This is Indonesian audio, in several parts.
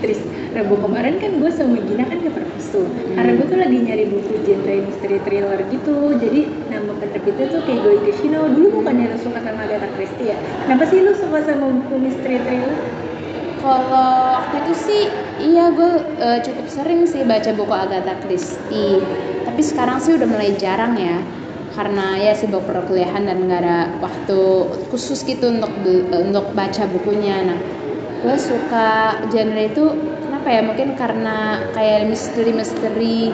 Terus Rabu kemarin kan gue sama Gina kan ke perpus tuh. Karena gue tuh lagi nyari buku genre misteri thriller gitu. Jadi nama penerbitnya tuh kayak Goi Kishino. Dulu bukannya lo suka sama Agatha Christie ya? Kenapa sih lo suka sama buku misteri thriller? Kalau waktu itu sih iya gue cukup sering sih baca buku Agatha Christie. Tapi sekarang sih udah mulai jarang ya. Karena ya sibuk perkuliahan dan nggak ada waktu khusus gitu untuk baca bukunya. Nah, gue suka genre itu kenapa ya? Mungkin karena kayak misteri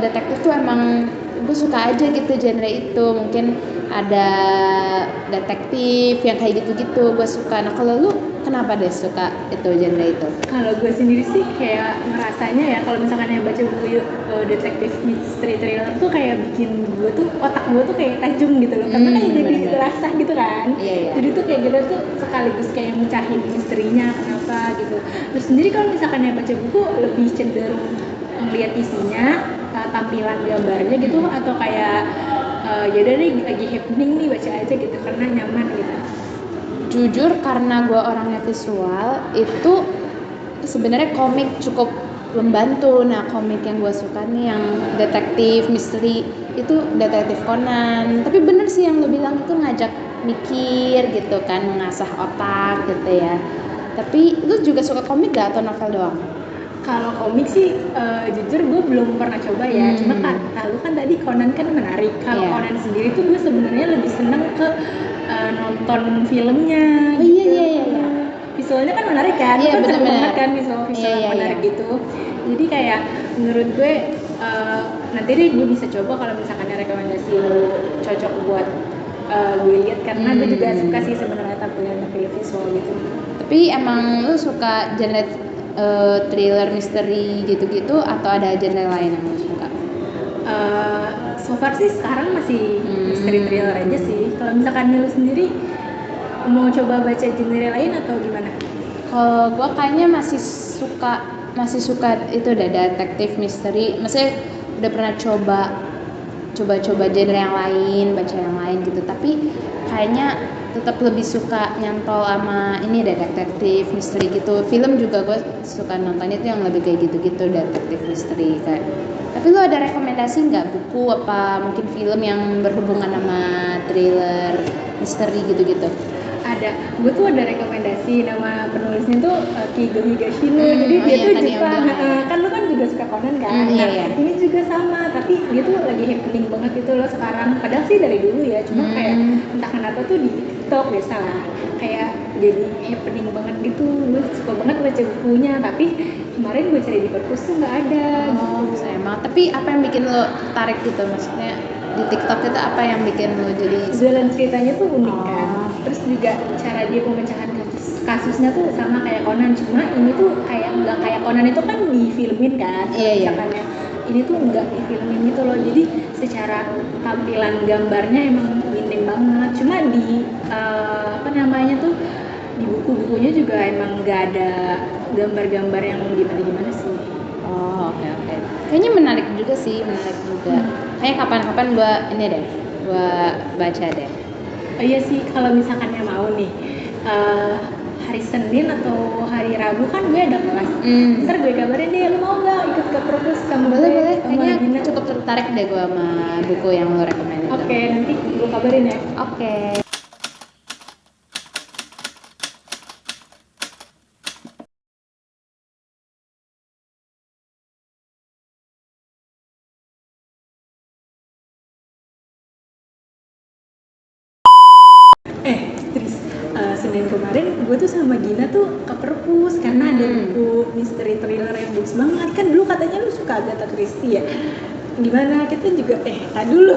detektif tuh emang gue suka aja gitu genre itu. Mungkin ada detektif yang kayak gitu-gitu gue suka. Nah kalau lu kenapa deh suka itu genre itu? Kalau gue sendiri sih kayak ngerasanya ya kalau misalkan yang baca buku detektif misteri thriller tuh kayak bikin gue tuh otak gue tuh kayak tajam gitu loh karena kayak jadi rasa gitu kan. Iya. Jadi tuh kayak kita tuh sekaligus kayak mecahin misterinya kenapa gitu. Terus sendiri kalau misalkan yang baca buku lebih cenderung melihat isinya, tampilan gambarnya gitu atau kayak yaudah nih lagi happening nih baca aja gitu karena nyaman gitu. Jujur karena gue orangnya visual itu sebenarnya komik cukup membantu. Nah komik yang gue suka nih yang detektif misteri itu detektif Conan. Tapi bener sih yang lo bilang itu ngajak mikir gitu kan, mengasah otak gitu ya. Tapi lu juga suka komik gak atau novel doang? Kalau komik sih jujur gue belum pernah coba ya. Cuma kan lalu kan tadi Conan kan menarik. Kalau Conan sendiri tuh gue sebenarnya lebih seneng ke nonton filmnya. Oh gitu. iya. Visualnya kan menarik kan. Iya, Kan seru bener-bener. banget kan visual menarik gitu. Jadi kayak menurut gue nanti deh gue bisa coba kalau misalkan ada rekomendasi cocok buat gue lihat karena gue juga suka sih sebenarnya tampilan visual gitu. Tapi emang lu suka genre thriller misteri gitu-gitu atau ada genre lain yang lu suka? So far sih sekarang masih misteri thriller aja sih. Kalau misalkan lu sendiri mau coba baca genre lain atau gimana? Kalau gue kayaknya masih suka itu udah detektif misteri. Maksudnya udah pernah coba genre yang lain, baca yang lain gitu. Tapi kayaknya tetap lebih suka nyantol sama ini detektif misteri gitu. Film juga gue suka nonton itu yang lebih kayak gitu-gitu detektif misteri kayak. Tapi lu ada rekomendasi nggak buku apa mungkin film yang berhubungan sama thriller misteri gitu-gitu? Ada, gue tuh ada rekomendasi nama penulisnya tuh Kigo Higashino. Jadi dia tuh Jepang. Kan lu kan juga suka Conan kan? Iya. Ini juga sama, tapi dia tuh lagi happening banget gitu loh sekarang. Padahal sih dari dulu ya, cuma kayak entah kenapa tuh di TikTok biasa lah. Kayak jadi happening banget gitu. Gue suka banget baca bukunya, tapi kemarin gue cari di perpus tuh nggak ada. Gitu. Emang. Tapi apa yang bikin lo tertarik gitu? Maksudnya di TikTok itu apa yang bikin lo jadi? Jalan ceritanya tuh unik kan. Terus juga cara dia pemecahan kasusnya tuh sama kayak Conan, cuma ini tuh kayak nggak kayak Conan itu kan difilmin kan. Iya. Ini tuh nggak difilmin gitu loh, jadi secara tampilan gambarnya emang minim banget. Cuma di di buku-bukunya juga emang nggak ada gambar-gambar yang gimana sih. Oke. Kayaknya menarik juga. Kayak kapan-kapan gue baca deh. Oh iya sih, kalau misalkan yang mau nih hari Senin atau hari Rabu kan gue ada kelas. Ntar gue kabarin deh, lu mau nggak ikut ke perpus sama gue? Boleh. Kayaknya cukup tertarik deh gue sama buku yang lo rekomend itu. Oke, nanti gue kabarin ya. Oke. Terus Senin kemarin gue tuh sama Gina tuh ke perpus karena ada buku misteri thriller yang bagus banget. Kan dulu katanya lu suka Agatha Christie ya. Gimana? Kita juga tadi dulu